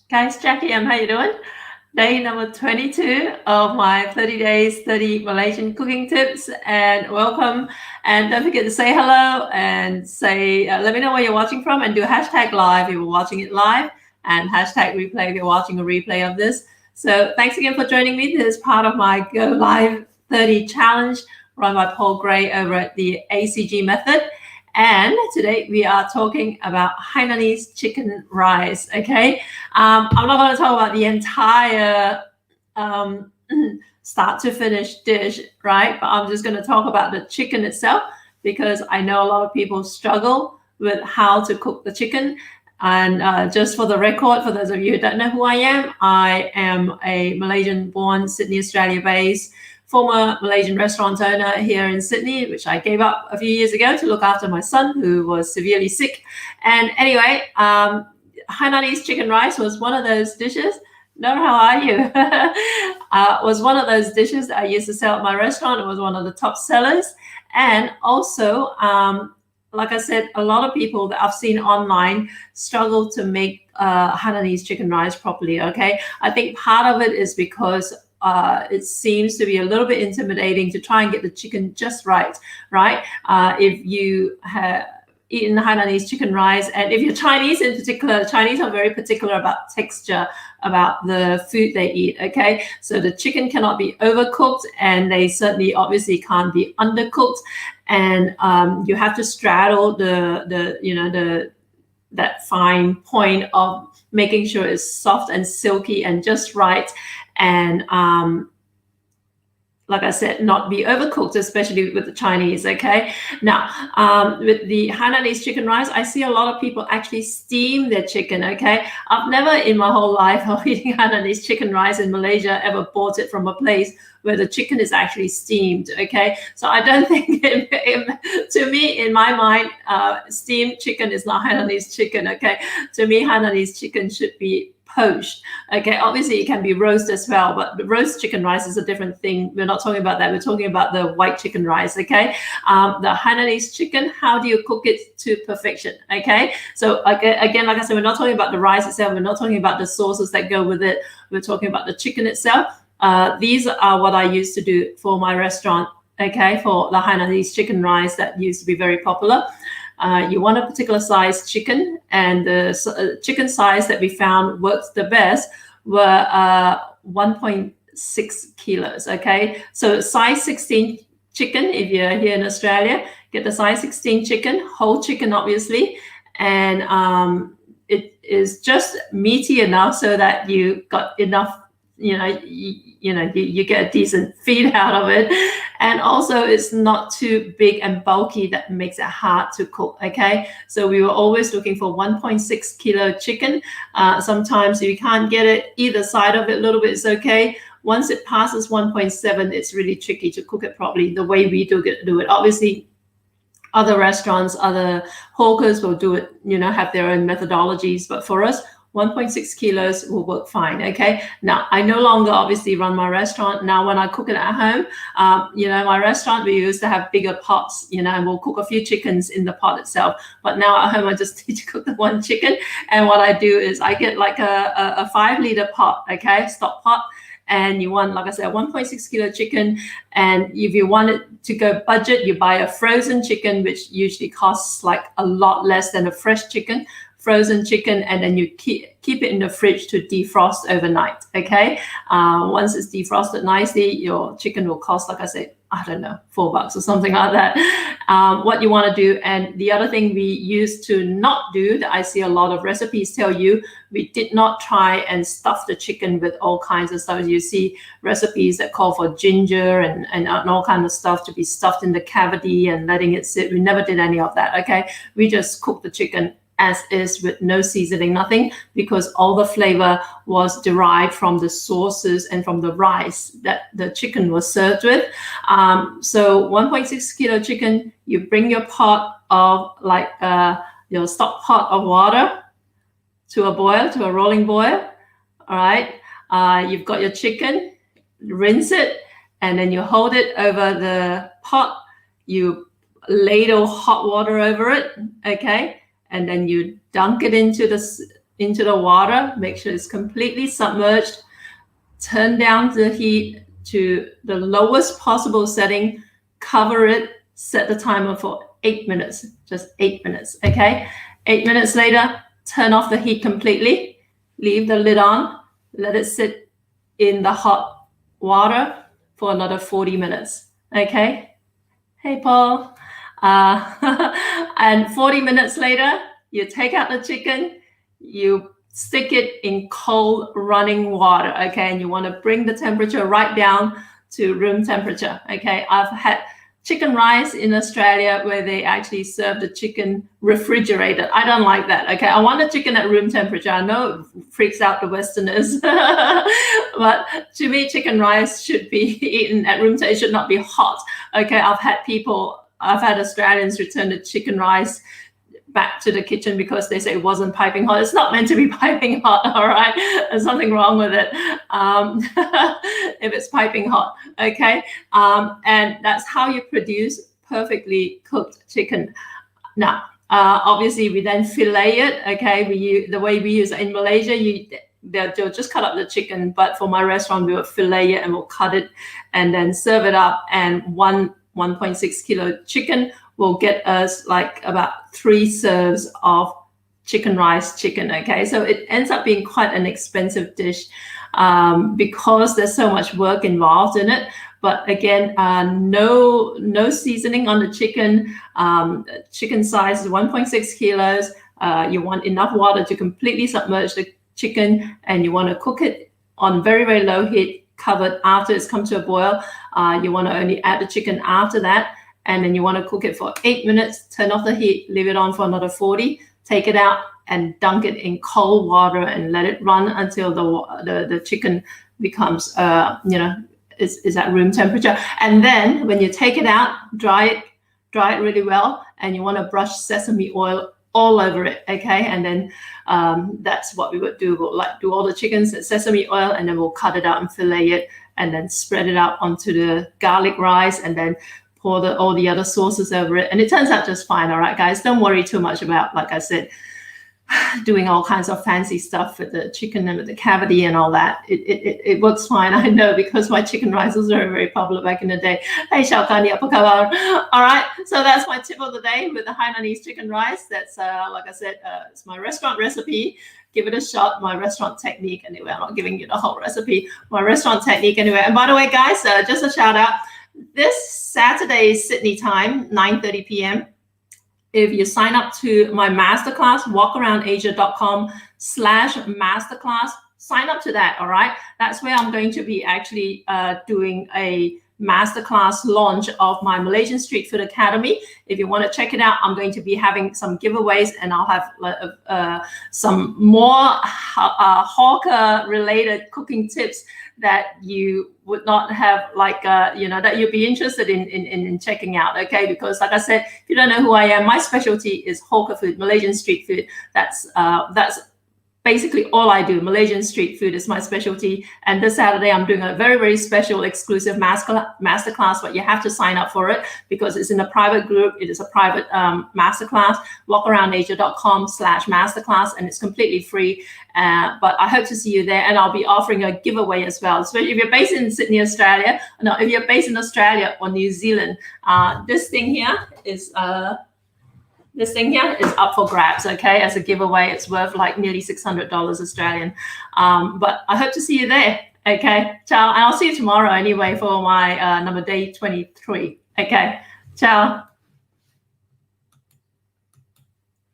Guys, Jackie, how you doing? Day number 22 of my 30 days, 30 Malaysian cooking tips, and welcome. And don't forget to say hello and say, let me know where you're watching from, and do hashtag live if you're watching it live, and hashtag replay if you're watching a replay of this. So thanks again for joining me. This is part of my Go Live 30 challenge run by Paul Gray over at the ACG method. And today we are talking about Hainanese chicken rice, okay? I'm not going to talk about the entire start to finish dish, right? But I'm just going to talk about the chicken itself because I know a lot of people struggle with how to cook the chicken. And just for the record, for those of you who don't know who I am a Malaysian-born, Sydney, Australia-based, former Malaysian restaurant owner here in Sydney, which I gave up a few years ago to look after my son who was severely sick. And anyway, Hainanese chicken rice was one of those dishes. No, how are you? Was one of those dishes that I used to sell at my restaurant. It was one of the top sellers. And also, like I said, a lot of people that I've seen online struggle to make Hainanese chicken rice properly, okay? I think part of it is because it seems to be a little bit intimidating to try and get the chicken just right? If you have eaten Hainanese chicken rice, and if you're Chinese in particular, the Chinese are very particular about texture, about the food they eat, okay? So the chicken cannot be overcooked, and they certainly obviously can't be undercooked, and you have to straddle that fine point of making sure it's soft and silky and just right, and like I said, not be overcooked, especially with the Chinese, okay? Now, with the Hainanese chicken rice, I see a lot of people actually steam their chicken, okay? I've never in my whole life of eating Hainanese chicken rice in Malaysia ever bought it from a place where the chicken is actually steamed, okay? So I don't think, to me, in my mind, steamed chicken is not Hainanese chicken, okay? To me, Hainanese chicken should be poached, okay? Obviously it can be roast as well, but the roast chicken rice is a different thing. We're not talking about that. We're talking about the white chicken rice, okay? The Hainanese chicken, how do you cook it to perfection, okay? So again, like I said, we're not talking about the rice itself. We're not talking about the sauces that go with it. We're talking about the chicken itself. These are what I used to do for my restaurant, okay? For the Hainanese chicken rice that used to be very popular. You want a particular size chicken, and the chicken size that we found works the best were 1.6 kilos, okay? So size 16 chicken, if you're here in Australia, get the size 16 chicken, whole chicken obviously, and it is just meaty enough so that you got enough, you get a decent feed out of it, and also it's not too big and bulky that makes it hard to cook, okay? So we were always looking for 1.6 kilo chicken. Sometimes if you can't get it, either side of it a little bit is okay. Once it passes 1.7, it's really tricky to cook it properly the way we do it. Obviously, other restaurants, other hawkers will do it, have their own methodologies, but for us, 1.6 kilos will work fine, okay? Now, I no longer obviously run my restaurant. Now, when I cook it at home, my restaurant, we used to have bigger pots, and we'll cook a few chickens in the pot itself. But now at home, I just need to cook the one chicken. And what I do is I get like a 5-liter pot, okay, stock pot. And you want, like I said, 1.6 kilo chicken. And if you want it to go budget, you buy a frozen chicken, which usually costs like a lot less than a fresh chicken. Frozen chicken, and then you keep it in the fridge to defrost overnight, okay? Once it's defrosted nicely, your chicken will cost, like I said, I don't know, $4 or something like that. What you want to do, and the other thing we used to not do that I see a lot of recipes tell you, we did not try and stuff the chicken with all kinds of stuff. You see recipes that call for ginger and all kinds of stuff to be stuffed in the cavity and letting it sit. We never did any of that, okay? We just cooked the chicken as is with no seasoning, nothing, because all the flavor was derived from the sauces and from the rice that the chicken was served with. So 1.6 kilo chicken, you bring your pot of your stock pot of water to a boil, to a rolling boil, all right? You've got your chicken, rinse it, and then you hold it over the pot. You ladle hot water over it, okay? And then you dunk it into into the water. Make sure it's completely submerged. Turn down the heat to the lowest possible setting. Cover it. Set the timer for 8 minutes. Just 8 minutes, okay? 8 minutes later, turn off the heat completely. Leave the lid on. Let it sit in the hot water for another 40 minutes, okay? Hey, Paul. And 40 minutes later, you take out the chicken, you stick it in cold running water, okay? And you want to bring the temperature right down to room temperature, okay? I've had chicken rice in Australia where they actually serve the chicken refrigerated. I don't like that, okay? I want the chicken at room temperature. I know it freaks out the Westerners, but to me, chicken rice should be eaten at room temperature. It should not be hot, okay? I've had Australians return the chicken rice back to the kitchen because they say it wasn't piping hot. It's not meant to be piping hot, all right? There's something wrong with it if it's piping hot, okay? And that's how you produce perfectly cooked chicken. Now, obviously, we then fillet it, okay? The way we use it in Malaysia, they'll just cut up the chicken, but for my restaurant, we will fillet it and we'll cut it and then serve it up. And 1.6 kilo chicken will get us like about 3 serves of chicken rice chicken, okay? So it ends up being quite an expensive dish because there's so much work involved in it. But again, no seasoning on the chicken. Chicken size is 1.6 kilos. You want enough water to completely submerge the chicken, and you want to cook it on very, very low heat, covered after it's come to a boil. You want to only add the chicken after that. And then you want to cook it for 8 minutes, turn off the heat, leave it on for another 40, take it out and dunk it in cold water and let it run until the chicken becomes, is at room temperature. And then when you take it out, dry it really well, and you want to brush sesame oil all over it, okay? And then that's what we would do. We'll do all the chickens in sesame oil, and then we'll cut it out and fillet it, and then spread it out onto the garlic rice, and then pour all the other sauces over it. And it turns out just fine, all right, guys? Don't worry too much about, like I said, doing all kinds of fancy stuff with the chicken and with the cavity and all that. It works fine, I know, because my chicken rice was very, very popular back in the day. Hey, Shaukani, apa kabar? All right, so that's my tip of the day with the Hainanese chicken rice. That's, like I said, it's my restaurant recipe. Give it a shot. My restaurant technique anyway. I'm not giving you the whole recipe. My restaurant technique anyway. And by the way, guys, just a shout out. This Saturday, Sydney time, 9:30 p.m., if you sign up to my masterclass, walkaroundasia.com/masterclass, sign up to that, all right? That's where I'm going to be actually doing a masterclass launch of my Malaysian Street Food Academy. If you want to check it out, I'm going to be having some giveaways, and I'll have some more hawker related cooking tips that you would not have, like, that you'd be interested in checking out, okay? Because like I said, if you don't know who I am, my specialty is hawker food, Malaysian street food. That's basically all I do. Malaysian street food is my specialty. And this Saturday, I'm doing a very, very special exclusive masterclass, but you have to sign up for it because it's in a private group. It is a private masterclass, walkaroundasia.com/masterclass, and it's completely free. But I hope to see you there, and I'll be offering a giveaway as well. So if you're based in Sydney, Australia, no, if you're based in Australia or New Zealand, this thing here is up for grabs, okay, as a giveaway. It's worth like nearly $600 Australian. But I hope to see you there, okay? Ciao. And I'll see you tomorrow anyway for my number day 23, okay? Ciao.